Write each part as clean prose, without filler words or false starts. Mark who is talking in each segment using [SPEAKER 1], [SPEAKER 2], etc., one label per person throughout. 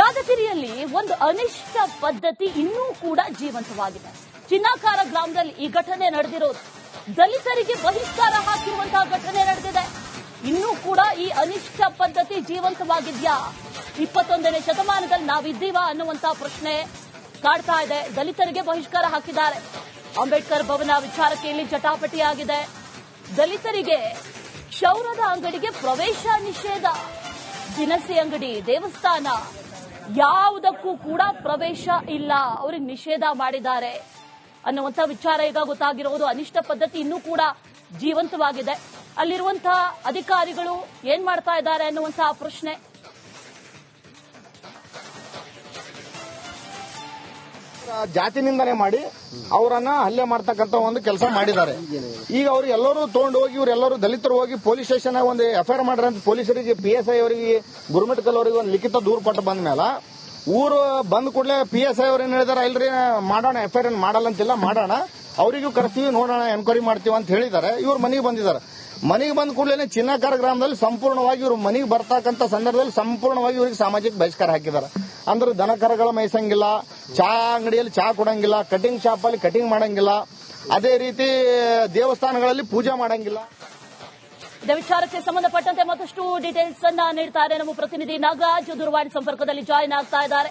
[SPEAKER 1] ಯಾದಗಿರಿಯಲ್ಲಿ ಒಂದು ಅನಿಷ್ಟ ಪದ್ಧತಿ ಇನ್ನೂ ಕೂಡ ಜೀವಂತವಾಗಿದೆ. ಚಿನ್ನಾಕಾರ ಗ್ರಾಮದಲ್ಲಿ ಈ ಘಟನೆ ನಡೆದಿರೋದು. ದಲಿತರಿಗೆ ಬಹಿಷ್ಕಾರ ಹಾಕಿರುವಂತಹ ಘಟನೆ ನಡೆದಿದೆ. ಇನ್ನೂ ಕೂಡ ಈ ಅನಿಷ್ಟ ಪದ್ಧತಿ ಜೀವಂತವಾಗಿದ್ಯಾ? 21ನೇ ಶತಮಾನದಲ್ಲಿ ನಾವಿದ್ದೀವಾ ಅನ್ನುವಂತಹ ಪ್ರಶ್ನೆ ಕಾಡ್ತಾ ಇದೆ. ದಲಿತರಿಗೆ ಬಹಿಷ್ಕಾರ ಹಾಕಿದ್ದಾರೆ. ಅಂಬೇಡ್ಕರ್ ಭವನ ವಿಚಾರಕ್ಕೆ ಇಲ್ಲಿ ಜಟಾಪಟಿಯಾಗಿದೆ. ದಲಿತರಿಗೆ ಕ್ಷೌರದ ಅಂಗಡಿಗೆ ಪ್ರವೇಶ ನಿಷೇಧ, ದಿನಸಿ ಅಂಗಡಿ, ದೇವಸ್ಥಾನ ಯಾವುದಕ್ಕೂ ಕೂಡ ಪ್ರವೇಶ ಇಲ್ಲ, ಅವರಿಗೆ ನಿಷೇಧ ಮಾಡಿದ್ದಾರೆ ಅನ್ನುವಂಥ ವಿಚಾರ ಈಗ ಗೊತ್ತಾಗಿರೋದು. ಅನಿಷ್ಟ ಪದ್ಧತಿ ಇನ್ನೂ ಕೂಡ ಜೀವಂತವಾಗಿದೆ. ಅಲ್ಲಿರುವಂತಹ ಅಧಿಕಾರಿಗಳು ಏನ್ ಮಾಡ್ತಾ ಇದ್ದಾರೆ ಅನ್ನುವಂತಹ ಪ್ರಶ್ನೆ.
[SPEAKER 2] ಜಾತಿ ನಿಂದನೆ ಮಾಡಿ ಅವರನ್ನ ಹಲ್ಲೆ ಮಾಡ್ತಕ್ಕಂತ ಒಂದು ಕೆಲಸ ಮಾಡಿದ್ದಾರೆ. ಈಗ ಅವ್ರು ಎಲ್ಲರೂ ತಗೊಂಡು ಹೋಗಿ ಇವರೆಲ್ಲರೂ ದಲಿತರು ಹೋಗಿ ಪೊಲೀಸ್ ಸ್ಟೇಷನ್ ಒಂದು ಎಫ್ಐಆರ್ ಮಾಡ್ರ ಅಂತ ಪೊಲೀಸರಿಗೆ PSI ಅವರಿಗೆ ಗುರುಮಿಟ್ಕಲ್ ಅವರಿಗೆ ಒಂದು ಲಿಖಿತ ದೂರು ಕೊಟ್ಟು ಬಂದ ಮೇಲೆ ಊರು ಬಂದ ಕೂಡಲೇ PSI ಅವ್ರು ಏನ್ ಹೇಳಿದಾರೆ, ಇಲ್ರಿ ಮಾಡೋಣ, ಎಫ್ಐಆರ್ ಮಾಡಲ್ಲ ಅಂತಿಲ್ಲ, ಮಾಡೋಣ, ಅವರಿಗೂ ಕರ್ತೀವಿ, ನೋಡೋಣ, ಎನ್ಕ್ವೈರಿ ಮಾಡ್ತೀವಿ ಅಂತ ಹೇಳಿದ್ದಾರೆ. ಇವ್ರು ಮನೆಗೆ ಬಂದಿದ್ದಾರೆ. ಮನೆಗೆ ಬಂದ ಕೂಡಲೇ ಚಿನ್ನಾಕಾರ ಗ್ರಾಮದಲ್ಲಿ ಸಂಪೂರ್ಣವಾಗಿ ಇವರು ಮನೆಗೆ ಬರ್ತಕ್ಕಂಥ ಸಂದರ್ಭದಲ್ಲಿ ಸಂಪೂರ್ಣವಾಗಿ ಇವರಿಗೆ ಸಾಮಾಜಿಕ ಬಹಿಷ್ಕಾರ ಹಾಕಿದ್ದಾರೆ. ಅಂದ್ರೆ ದನಕರಗಳ ಮೇಯಿಸಂಗಿಲ್ಲ, ಚಾ ಅಂಗಡಿಯಲ್ಲಿ ಚಾ ಕೊಡಂಗಿಲ್ಲ, ಕಟಿಂಗ್ ಶಾಪ್ ಅಲ್ಲಿ ಕಟಿಂಗ್ ಮಾಡಂಗಿಲ್ಲ, ಅದೇ ರೀತಿ ದೇವಸ್ಥಾನಗಳಲ್ಲಿ ಪೂಜೆ ಮಾಡಂಗಿಲ್ಲ.
[SPEAKER 1] ಇದೇ ವಿಚಾರಕ್ಕೆ ಸಂಬಂಧಪಟ್ಟಂತೆ ಮತ್ತಷ್ಟು ಡೀಟೇಲ್ಸ್ ಅನ್ನ ನೀಡ್ತಾರೆ ನಮ್ಮ ಪ್ರತಿನಿಧಿ ನಾಗರಾಜ್. ದೂರವಾಣಿ ಸಂಪರ್ಕದಲ್ಲಿ ಜಾಯಿನ್ ಆಗ್ತಾ ಇದ್ದಾರೆ.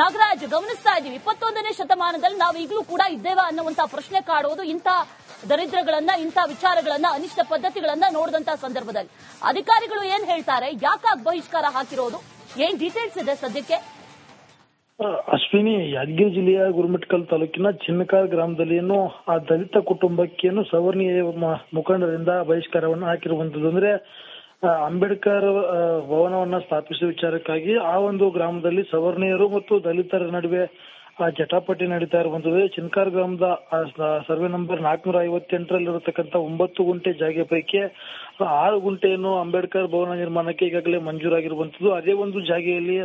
[SPEAKER 1] ನಾಗರಾಜ್, ಗಮನಿಸ್ತಾ ಇದ್ದೀವಿ 21ನೇ ಶತಮಾನದಲ್ಲಿ ನಾವು ಈಗಲೂ ಕೂಡ ಇದ್ದೇವಾ ಅನ್ನುವಂತಹ ಪ್ರಶ್ನೆ ಕಾಡುವುದು. ಇಂಥ ದರಿದ್ರಗಳನ್ನ, ಇಂಥ ವಿಚಾರಗಳನ್ನ, ಅನಿಷ್ಟ ಪದ್ಧತಿಗಳನ್ನ ನೋಡಿದಂತಹ ಸಂದರ್ಭದಲ್ಲಿ ಅಧಿಕಾರಿಗಳು ಏನ್ ಹೇಳ್ತಾರೆ, ಯಾಕಾಗಿ ಬಹಿಷ್ಕಾರ ಹಾಕಿರೋದು, ಏನ್ ಡೀಟೇಲ್ಸ್ ಇದೆ ಸದ್ಯಕ್ಕೆ?
[SPEAKER 3] ಅಶ್ವಿನಿ, ಯಾದಗಿರಿ ಜಿಲ್ಲೆಯ ಗುರುಮಿಟ್ಕಲ್ ತಾಲೂಕಿನ ಚಿನ್ನಕಾರ ಗ್ರಾಮದಲ್ಲಿ ಆ ದಲಿತ ಕುಟುಂಬಕ್ಕೆ ಸವರ್ಣೀಯ ಮುಖಂಡರಿಂದ ಬಹಿಷ್ಕಾರವನ್ನು ಹಾಕಿರುವಂತದ್ದು. ಅಂದ್ರೆ ಅಂಬೇಡ್ಕರ್ ಭವನವನ್ನ ಸ್ಥಾಪಿಸುವ ವಿಚಾರಕ್ಕಾಗಿ ಆ ಒಂದು ಗ್ರಾಮದಲ್ಲಿ ಸವರ್ಣೀಯರು ಮತ್ತು ದಲಿತರ ನಡುವೆ ಜಟಾಪಟಿ ನಡೀತಾ ಇರುವಂತದ್ದು. ಚಿನ್ಕಾರ ಗ್ರಾಮದ ಸರ್ವೆ ನಂಬರ್ 458ರಲ್ಲಿರತಕ್ಕಂತ 9 ಗುಂಟೆ ಜಾಗ ಪೈಕಿ 6 ಗುಂಟೆಯನ್ನು ಅಂಬೇಡ್ಕರ್ ಭವನ ನಿರ್ಮಾಣಕ್ಕೆ ಈಗಾಗಲೇ ಮಂಜೂರಾಗಿರುವಂತದ್ದು. ಅದೇ ಒಂದು ಜಾಗೆಯಲ್ಲಿ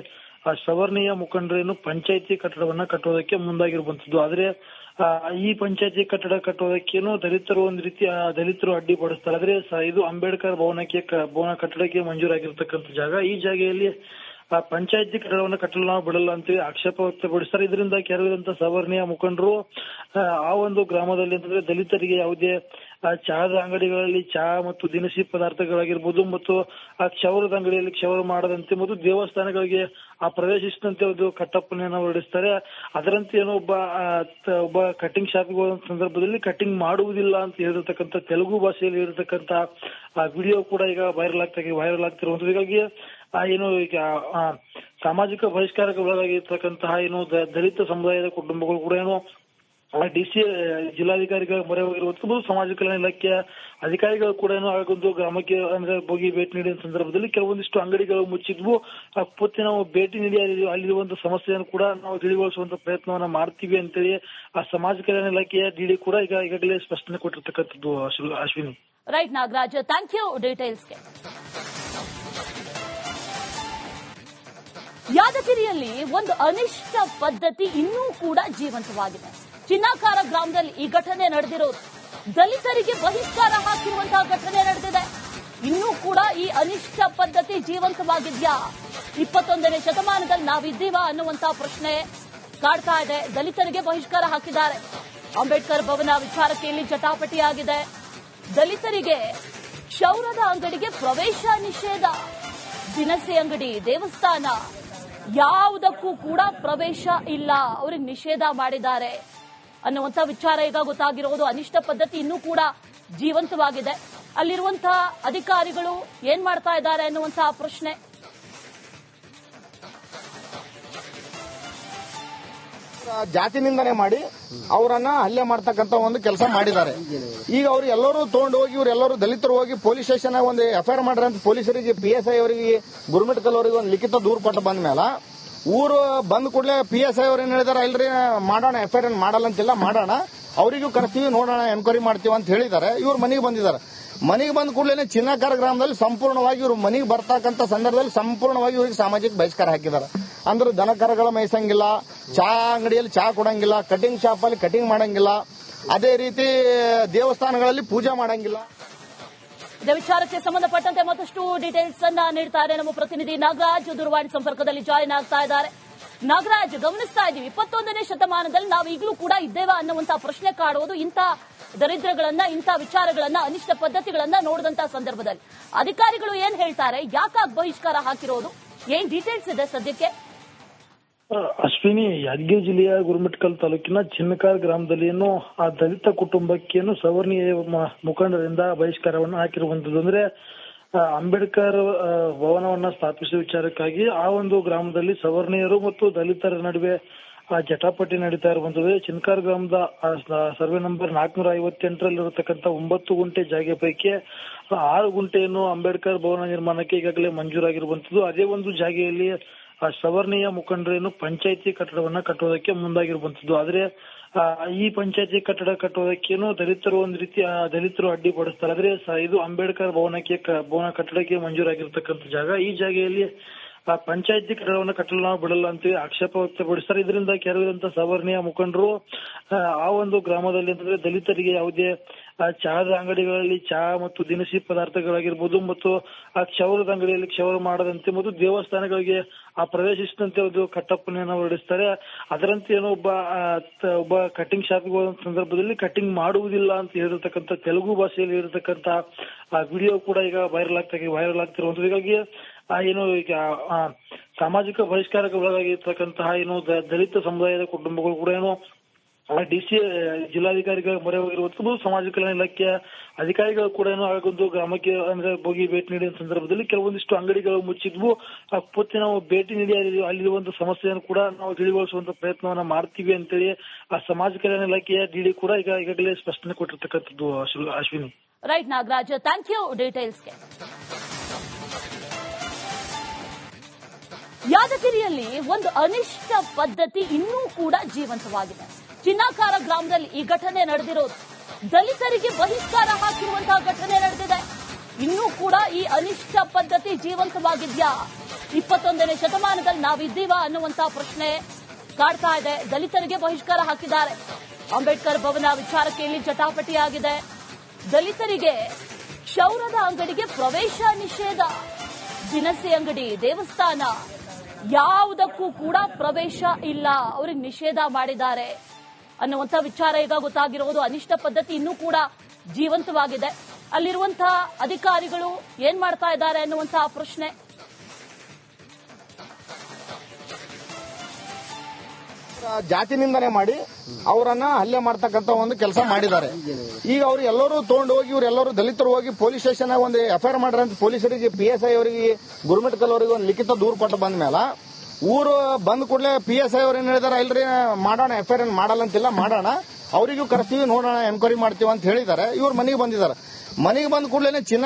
[SPEAKER 3] ಸವರ್ಣೀಯ ಮುಖಂಡರೇನು ಪಂಚಾಯಿತಿ ಕಟ್ಟಡವನ್ನ ಕಟ್ಟೋದಕ್ಕೆ ಮುಂದಾಗಿರುವಂತದ್ದು. ಆದ್ರೆ ಈ ಪಂಚಾಯಿತಿ ಕಟ್ಟಡ ಕಟ್ಟೋದಕ್ಕೇನು ದಲಿತರು ಒಂದ್ ರೀತಿ ದಲಿತರು ಅಡ್ಡಿಪಡಿಸ್ತಾರೆ. ಆದ್ರೆ ಇದು ಅಂಬೇಡ್ಕರ್ ಭವನ ಕಟ್ಟಡಕ್ಕೆ ಮಂಜೂರಾಗಿರ್ತಕ್ಕಂಥ ಜಾಗ. ಈ ಜಾಗೆಯಲ್ಲಿ ಪಂಚಾಯಿತಿ ಕಟ್ಟಡವನ್ನು ಕಟ್ಟಲು ನಾವು ಬಿಡಲ್ಲ ಅಂತೇಳಿ ಆಕ್ಷೇಪ ವ್ಯಕ್ತಪಡಿಸ್ತಾರೆ. ಇದರಿಂದ ಕೆಲವಿದಂತ ಸವರ್ಣೀಯ ಮುಖಂಡರು ಆ ಒಂದು ಗ್ರಾಮದಲ್ಲಿ ಅಂತಂದ್ರೆ ದಲಿತರಿಗೆ ಯಾವುದೇ ಚಹಾದ ಅಂಗಡಿಗಳಲ್ಲಿ ಚಹಾ ಮತ್ತು ದಿನಸಿ ಪದಾರ್ಥಗಳಾಗಿರ್ಬೋದು ಮತ್ತು ಆ ಕ್ಷೌರದ ಅಂಗಡಿಯಲ್ಲಿ ಕ್ಷೌರ ಮಾಡದಂತೆ ಮತ್ತು ದೇವಸ್ಥಾನಗಳಿಗೆ ಪ್ರವೇಶಿಸಿದಂತೆ ಒಂದು ಕಟ್ಟಪ್ಪನೆಯನ್ನು ಹೊರಡಿಸ್ತಾರೆ. ಅದರಂತೆ ಏನೋ ಒಬ್ಬ ಕಟಿಂಗ್ ಶಾಪಿಗೆ ಹೋದ ಸಂದರ್ಭದಲ್ಲಿ ಕಟಿಂಗ್ ಮಾಡುವುದಿಲ್ಲ ಅಂತ ಹೇಳಿರ್ತಕ್ಕಂಥ ತೆಲುಗು ಭಾಷೆಯಲ್ಲಿ ಹೇಳಿರ್ತಕ್ಕಂಥ ವಿಡಿಯೋ ಕೂಡ ಈಗ ವೈರಲ್ ಆಗ್ತಿರುವಂತದ್ದು. ಹೀಗಾಗಿ ಏನು ಈಗ ಸಾಮಾಜಿಕ ಬಹಿಷ್ಕಾರಕ್ಕೆ ಒಳಗಾಗಿರ್ತಕ್ಕಂತಹ ಏನು ದಲಿತ ಸಮುದಾಯದ ಕುಟುಂಬಗಳು ಕೂಡ ಏನು DC ಜಿಲ್ಲಾಧಿಕಾರಿಗಳ ಮೊರೆ ಹೋಗಿರುವಂತದ್ದು. ಸಮಾಜ ಕಲ್ಯಾಣ ಇಲಾಖೆಯ ಅಧಿಕಾರಿಗಳು ಕೂಡ ಏನು ಆಗೊಂದು ಗ್ರಾಮಕ್ಕೆ ಅಂದ್ರೆ ಹೋಗಿ ಭೇಟಿ ನೀಡಿದ ಸಂದರ್ಭದಲ್ಲಿ ಕೆಲವೊಂದಿಷ್ಟು ಅಂಗಡಿಗಳು ಮುಚ್ಚಿದ್ವು. ಪೂರ್ತಿ ನಾವು ಭೇಟಿ ನೀಡಿ ಅಲ್ಲಿರುವಂತಹ ಸಮಸ್ಯೆಯನ್ನು ಕೂಡ ನಾವು ತಿಳಿಗೊಳಿಸುವಂತ ಪ್ರಯತ್ನವನ್ನ ಮಾಡ್ತೀವಿ ಅಂತೇಳಿ ಆ ಸಮಾಜ ಕಲ್ಯಾಣ ಇಲಾಖೆಯ DD ಕೂಡ ಈಗಾಗಲೇ ಸ್ಪಷ್ಟನೆ ಕೊಟ್ಟಿರ್ತಕ್ಕಂಥದ್ದು. Ashwini.
[SPEAKER 1] Right Nagaraj, thank you ಡೀಟೇಲ್ಸ್ಗೆ. ಯಾದಗಿರಿಯಲ್ಲಿ ಒಂದು ಅನಿಷ್ಟ ಪದ್ಧತಿ ಇನ್ನೂ ಕೂಡ ಜೀವಂತವಾಗಿದೆ. ಚಿನ್ನಾಕಾರ ಗ್ರಾಮದಲ್ಲಿ ಈ ಘಟನೆ ನಡೆದಿರೋದು. ದಲಿತರಿಗೆ ಬಹಿಷ್ಕಾರ ಹಾಕಿರುವಂತಹ ಘಟನೆ ನಡೆದಿದೆ. ಇನ್ನೂ ಕೂಡ ಈ ಅನಿಷ್ಟ ಪದ್ಧತಿ ಜೀವಂತವಾಗಿದ್ಯಾ? 21ನೇ ಶತಮಾನದಲ್ಲಿ ನಾವಿದ್ದೀವಾ ಅನ್ನುವಂತಹ ಪ್ರಶ್ನೆ ಕಾಡ್ತಾ ಇದೆ. ದಲಿತರಿಗೆ ಬಹಿಷ್ಕಾರ ಹಾಕಿದ್ದಾರೆ. ಅಂಬೇಡ್ಕರ್ ಭವನ ವಿಚಾರಕ್ಕೆ ಇಲ್ಲಿ ಜಟಾಪಟಿಯಾಗಿದೆ. ದಲಿತರಿಗೆ ಕ್ಷೌರದ ಅಂಗಡಿಗೆ ಪ್ರವೇಶ ನಿಷೇಧ, ದಿನಸಿ ಅಂಗಡಿ, ದೇವಸ್ಥಾನ ಯಾವುದಕ್ಕೂ ಕೂಡ ಪ್ರವೇಶ ಇಲ್ಲ, ಅವರಿಗೆ ನಿಷೇಧ ಮಾಡಿದ್ದಾರೆ ಅನ್ನುವಂಥ ವಿಚಾರ ಈಗ ಗೊತ್ತಾಗಿರೋದು. ಅನಿಷ್ಟ ಪದ್ಧತಿ ಇನ್ನೂ ಕೂಡ ಜೀವಂತವಾಗಿದೆ. ಅಲ್ಲಿರುವಂತಹ ಅಧಿಕಾರಿಗಳು ಏನ್ ಮಾಡ್ತಾ ಇದ್ದಾರೆ ಅನ್ನುವಂತಹ ಪ್ರಶ್ನೆ.
[SPEAKER 2] ಜಾತಿ ನಿಂದನೆ ಮಾಡಿ ಅವರನ್ನ ಹಲ್ಲೆ ಮಾಡ್ತಕ್ಕಂತ ಒಂದು ಕೆಲಸ ಮಾಡಿದ್ದಾರೆ. ಈಗ ಅವ್ರು ಎಲ್ಲರೂ ತಗೊಂಡು ಹೋಗಿ ಇವರೆಲ್ಲರೂ ದಲಿತರು ಹೋಗಿ ಪೊಲೀಸ್ ಸ್ಟೇಷನ್ ಒಂದು ಎಫ್ಐಆರ್ ಮಾಡ್ರ ಅಂತ ಪೊಲೀಸರಿಗೆ PSI ಅವರಿಗೆ ಗುರುಮಿಟ್ಕಲ್ ಅವರಿಗೆ ಒಂದು ಲಿಖಿತ ದೂರು ಕೊಟ್ಟು ಬಂದ ಮೇಲೆ ಊರು ಬಂದ ಕೂಡಲೇ PSI ಅವ್ರು ಏನ್ ಹೇಳಿದಾರೆ, ಇಲ್ರಿ ಮಾಡೋಣ, ಎಫ್ಐಆರ್ ಮಾಡಲ್ಲ ಅಂತಿಲ್ಲ, ಮಾಡೋಣ, ಅವರಿಗೂ ಕರ್ತೀವಿ, ನೋಡೋಣ, ಎನ್ಕ್ವೈರಿ ಮಾಡ್ತೀವಿ ಅಂತ ಹೇಳಿದ್ದಾರೆ. ಇವ್ರು ಮನೆಗೆ ಬಂದಿದ್ದಾರೆ. ಮನೆಗೆ ಬಂದ ಕೂಡಲೇ ಚಿನ್ನಾಕಾರ ಗ್ರಾಮದಲ್ಲಿ ಸಂಪೂರ್ಣವಾಗಿ ಇವರು ಮನೆಗೆ ಬರ್ತಕ್ಕಂಥ ಸಂದರ್ಭದಲ್ಲಿ ಸಂಪೂರ್ಣವಾಗಿ ಇವರಿಗೆ ಸಾಮಾಜಿಕ ಬಹಿಷ್ಕಾರ ಹಾಕಿದ್ದಾರೆ. ಅಂದ್ರೆ ದನಕರಗಳ ಮೇಯಿಸಂಗಿಲ್ಲ, ಚಾ ಅಂಗಡಿಯಲ್ಲಿ ಚಾ ಕೊಡಂಗಿಲ್ಲ, ಕಟಿಂಗ್ ಶಾಪ್ ಅಲ್ಲಿ ಕಟಿಂಗ್ ಮಾಡಂಗಿಲ್ಲ, ಅದೇ ರೀತಿ ದೇವಸ್ಥಾನಗಳಲ್ಲಿ ಪೂಜೆ ಮಾಡಂಗಿಲ್ಲ.
[SPEAKER 1] ಇದೇ ವಿಚಾರಕ್ಕೆ ಸಂಬಂಧಪಟ್ಟಂತೆ ಮತ್ತಷ್ಟು ಡೀಟೇಲ್ಸ್ ಅನ್ನ ನೀಡ್ತಾರೆ ನಮ್ಮ ಪ್ರತಿನಿಧಿ ನಾಗರಾಜ್ ದೂರವಾಣಿ ಸಂಪರ್ಕದಲ್ಲಿ ಜಾಯಿನ್ ಆಗ್ತಾ ಇದ್ದಾರೆ. ನಾಗರಾಜ್, ಗಮನಿಸ್ತಾ ಇದ್ದೀವಿ 21ನೇ ಶತಮಾನದಲ್ಲಿ ನಾವು ಈಗಲೂ ಕೂಡ ಇದ್ದೇವಾ ಅನ್ನುವಂತಹ ಪ್ರಶ್ನೆ ಕಾಡುವುದು ಇಂಥ ದರಿದ್ರಗಳನ್ನ, ಇಂಥ ವಿಚಾರಗಳನ್ನ, ಅನಿಷ್ಟ ಪದ್ಧತಿಗಳನ್ನ ನೋಡಿದಂತಹ ಸಂದರ್ಭದಲ್ಲಿ ಅಧಿಕಾರಿಗಳು ಏನ್ ಹೇಳ್ತಾರೆ, ಯಾಕಾಗಿ ಬಹಿಷ್ಕಾರ ಹಾಕಿರೋದು, ಏನ್ ಡೀಟೇಲ್ಸ್ ಇದೆ ಸದ್ಯಕ್ಕೆ?
[SPEAKER 3] ಅಶ್ವಿನಿ, ಯಾದಗಿರಿ ಜಿಲ್ಲೆಯ ಗುರುಮಿಟ್ಕಲ್ ತಾಲೂಕಿನ ಚಿನ್ನಕಾರ್ ಗ್ರಾಮದಲ್ಲಿ ಆ ದಲಿತ ಕುಟುಂಬಕ್ಕೆ ಸವರ್ಣೀಯ ಮುಖಂಡರಿಂದ ಬಹಿಷ್ಕಾರವನ್ನು ಹಾಕಿರುವಂತದ್ದು. ಅಂದ್ರೆ ಅಂಬೇಡ್ಕರ್ ಭವನವನ್ನ ಸ್ಥಾಪಿಸುವ ವಿಚಾರಕ್ಕಾಗಿ ಆ ಒಂದು ಗ್ರಾಮದಲ್ಲಿ ಸವರ್ಣೀಯರು ಮತ್ತು ದಲಿತರ ನಡುವೆ ಜಟಾಪಟಿ ನಡೀತಾ ಇರುವಂತದ್ದು. ಚಿನ್ಕಾರ್ ಗ್ರಾಮದ ಸರ್ವೆ ನಂಬರ್ 458ರಲ್ಲಿರತಕ್ಕಂತ 9 ಗುಂಟೆ ಜಾಗ ಪೈಕಿ 6 ಗುಂಟೆಯನ್ನು ಅಂಬೇಡ್ಕರ್ ಭವನ ನಿರ್ಮಾಣಕ್ಕೆ ಈಗಾಗಲೇ ಮಂಜೂರಾಗಿರುವಂತದ್ದು. ಅದೇ ಒಂದು ಜಾಗೆಯಲ್ಲಿ ಸವರ್ಣೀಯ ಮುಖಂಡರೇನು ಪಂಚಾಯಿತಿ ಕಟ್ಟಡವನ್ನ ಕಟ್ಟುವುದಕ್ಕೆ ಮುಂದಾಗಿರುವಂತದ್ದು. ಆದ್ರೆ ಈ ಪಂಚಾಯಿತಿ ಕಟ್ಟಡ ಕಟ್ಟುವುದಕ್ಕೇನು ದಲಿತರು ಒಂದ್ ರೀತಿ ದಲಿತರು ಅಡ್ಡಿಪಡಿಸ್ತಾರೆ. ಆದ್ರೆ ಇದು ಅಂಬೇಡ್ಕರ್ ಭವನ ಕಟ್ಟಡಕ್ಕೆ ಮಂಜೂರಾಗಿರ್ತಕ್ಕಂಥ ಜಾಗ. ಈ ಜಾಗೆಯಲ್ಲಿ ಪಂಚಾಯಿತಿ ಕಟ್ಟಡವನ್ನು ಕಟ್ಟಲು ನಾವು ಬಿಡಲ್ಲ ಅಂತೇಳಿ ಆಕ್ಷೇಪ ವ್ಯಕ್ತಪಡಿಸ್ತಾರೆ. ಇದರಿಂದ ಕೆಲವಿದಂತ ಸವರ್ಣೀಯ ಮುಖಂಡರು ಆ ಒಂದು ಗ್ರಾಮದಲ್ಲಿ ಅಂತಂದ್ರೆ ದಲಿತರಿಗೆ ಯಾವುದೇ ಚಹಾದ ಅಂಗಡಿಗಳಲ್ಲಿ ಚಹಾ ಮತ್ತು ದಿನಸಿ ಪದಾರ್ಥಗಳಾಗಿರ್ಬೋದು ಮತ್ತು ಆ ಕ್ಷೌರದ ಅಂಗಡಿಯಲ್ಲಿ ಕ್ಷೌರ ಮಾಡದಂತೆ ಮತ್ತು ದೇವಸ್ಥಾನಗಳಿಗೆ ಪ್ರವೇಶಿಸಿದಂತೆ ಒಂದು ಕಟ್ಟಪ್ಪಣೆಯನ್ನು ಹೊರಡಿಸ್ತಾರೆ. ಅದರಂತೆ ಏನೋ ಒಬ್ಬ ಕಟಿಂಗ್ ಶಾಪ್ಗೆ ಹೋದ ಸಂದರ್ಭದಲ್ಲಿ ಕಟಿಂಗ್ ಮಾಡುವುದಿಲ್ಲ ಅಂತ ಹೇಳಿರ್ತಕ್ಕಂಥ ತೆಲುಗು ಭಾಷೆಯಲ್ಲಿ ಇರತಕ್ಕಂತ ವಿಡಿಯೋ ಕೂಡ ಈಗ ವೈರಲ್ ಆಗ್ತಿರುವಂತದ್ದು. ಹೀಗಾಗಿ ಏನು ಈಗ ಸಾಮಾಜಿಕ ಬಹಿಷ್ಕಾರಕ್ಕೆ ಒಳಗಾಗಿರ್ತಕ್ಕಂತಹ ಏನು ದಲಿತ ಸಮುದಾಯದ ಕುಟುಂಬಗಳು ಕೂಡ ಏನು ಡಿಸಿ ಜಿಲ್ಲಾಧಿಕಾರಿಗಳ ಮೊರೆ ಹೋಗಿರುವಂತದ್ದು. ಸಮಾಜ ಕಲ್ಯಾಣ ಇಲಾಖೆಯ ಅಧಿಕಾರಿಗಳು ಕೂಡ ಏನು ಆಗೊಂದು ಗ್ರಾಮಕ್ಕೆ ಅಂದ್ರೆ ಹೋಗಿ ಭೇಟಿ ನೀಡಿದ ಸಂದರ್ಭದಲ್ಲಿ ಕೆಲವೊಂದಿಷ್ಟು ಅಂಗಡಿಗಳು ಮುಚ್ಚಿದ್ವು. ಪೂರ್ತಿ ನಾವು ಭೇಟಿ ನೀಡಿ ಅಲ್ಲಿರುವಂತ ಸಮಸ್ಯೆಯನ್ನು ಕೂಡ ನಾವು ತಿಳಿಗೊಳಿಸುವಂತ ಪ್ರಯತ್ನವನ್ನ ಮಾಡ್ತೀವಿ ಅಂತೇಳಿ ಆ ಸಮಾಜ ಕಲ್ಯಾಣ ಇಲಾಖೆಯ ಡಿಡಿ ಕೂಡ ಈಗಾಗಲೇ ಸ್ಪಷ್ಟನೆ ಕೊಟ್ಟಿರ್ತಕ್ಕಂಥದ್ದು. Ashwini.
[SPEAKER 1] Right Nagaraj, thank you ಡೀಟೇಲ್ಸ್ಗೆ. ಯಾದಗಿರಿಯಲ್ಲಿ ಒಂದು ಅನಿಷ್ಟ ಪದ್ಧತಿ ಇನ್ನೂ ಕೂಡ ಜೀವಂತವಾಗಿದೆ. ಚಿನ್ನಾಕಾರ ಗ್ರಾಮದಲ್ಲಿ ಈ ಘಟನೆ ನಡೆದಿರೋದು, ದಲಿತರಿಗೆ ಬಹಿಷ್ಕಾರ ಹಾಕಿರುವಂತಹ ಘಟನೆ ನಡೆದಿದೆ. ಇನ್ನೂ ಕೂಡ ಈ ಅನಿಷ್ಟ ಪದ್ಧತಿ ಜೀವಂತವಾಗಿದ್ಯಾ? 21ನೇ ಶತಮಾನದಲ್ಲಿ ನಾವಿದ್ದೀವಾ ಅನ್ನುವಂತಹ ಪ್ರಶ್ನೆ ಕಾಡ್ತಾ ಇದೆ. ದಲಿತರಿಗೆ ಬಹಿಷ್ಕಾರ ಹಾಕಿದ್ದಾರೆ. ಅಂಬೇಡ್ಕರ್ ಭವನ ವಿಚಾರಕ್ಕೆ ಇಲ್ಲಿ ಜಟಾಪಟಿಯಾಗಿದೆ. ದಲಿತರಿಗೆ ಕ್ಷೌರದ ಅಂಗಡಿಗೆ ಪ್ರವೇಶ ನಿಷೇಧ, ದಿನಸಿ ಅಂಗಡಿ, ದೇವಸ್ಥಾನ ಯಾವುದಕ್ಕೂ ಕೂಡ ಪ್ರವೇಶ ಇಲ್ಲ, ಅವರಿಗೆ ನಿಷೇಧ ಮಾಡಿದ್ದಾರೆ ಅನ್ನುವಂಥ ವಿಚಾರ ಈಗ ಗೊತ್ತಾಗಿರೋದು. ಅನಿಷ್ಟ ಪದ್ಧತಿ ಇನ್ನೂ ಕೂಡ ಜೀವಂತವಾಗಿದೆ. ಅಲ್ಲಿರುವಂತಹ ಅಧಿಕಾರಿಗಳು ಏನ್ ಮಾಡ್ತಾ ಇದ್ದಾರೆ ಅನ್ನುವಂತಹ ಪ್ರಶ್ನೆ.
[SPEAKER 2] ಜಾತಿ ನಿಂದನೆ ಮಾಡಿ ಅವರನ್ನ ಹಲ್ಲೆ ಮಾಡ್ತಕ್ಕಂತ ಒಂದು ಕೆಲಸ ಮಾಡಿದ್ದಾರೆ. ಈಗ ಅವ್ರು ಎಲ್ಲರೂ ತಗೊಂಡು ಹೋಗಿ ಇವರೆಲ್ಲರೂ ದಲಿತರು ಹೋಗಿ ಪೊಲೀಸ್ ಸ್ಟೇಷನ್ ಒಂದು ಎಫ್ಐಆರ್ ಮಾಡ್ರ ಅಂತ ಪೊಲೀಸರಿಗೆ PSI ಅವರಿಗೆ ಗುರುಮಿಟ್ಕಲ್ ಅವರಿಗೆ ಒಂದು ಲಿಖಿತ ದೂರು ಕೊಟ್ಟು ಬಂದ ಮೇಲೆ ಊರು ಬಂದ ಕೂಡಲೇ PSI ಅವ್ರು ಏನ್ ಹೇಳಿದಾರೆ, ಇಲ್ರಿ ಮಾಡೋಣ, ಎಫ್ಐಆರ್ ಮಾಡಲ್ಲ ಅಂತಿಲ್ಲ, ಮಾಡೋಣ, ಅವರಿಗೂ ಕರೆಸ್ತೀವಿ, ನೋಡೋಣ, ಎನ್ಕ್ವೈರಿ ಮಾಡ್ತೀವಿ ಅಂತ ಹೇಳಿದ್ದಾರೆ. ಇವ್ರು ಮನೆಗೆ ಬಂದಿದ್ದಾರೆ. ಮನೆಗೆ ಬಂದ ಕೂಡಲೇ ಚಿನ್ನ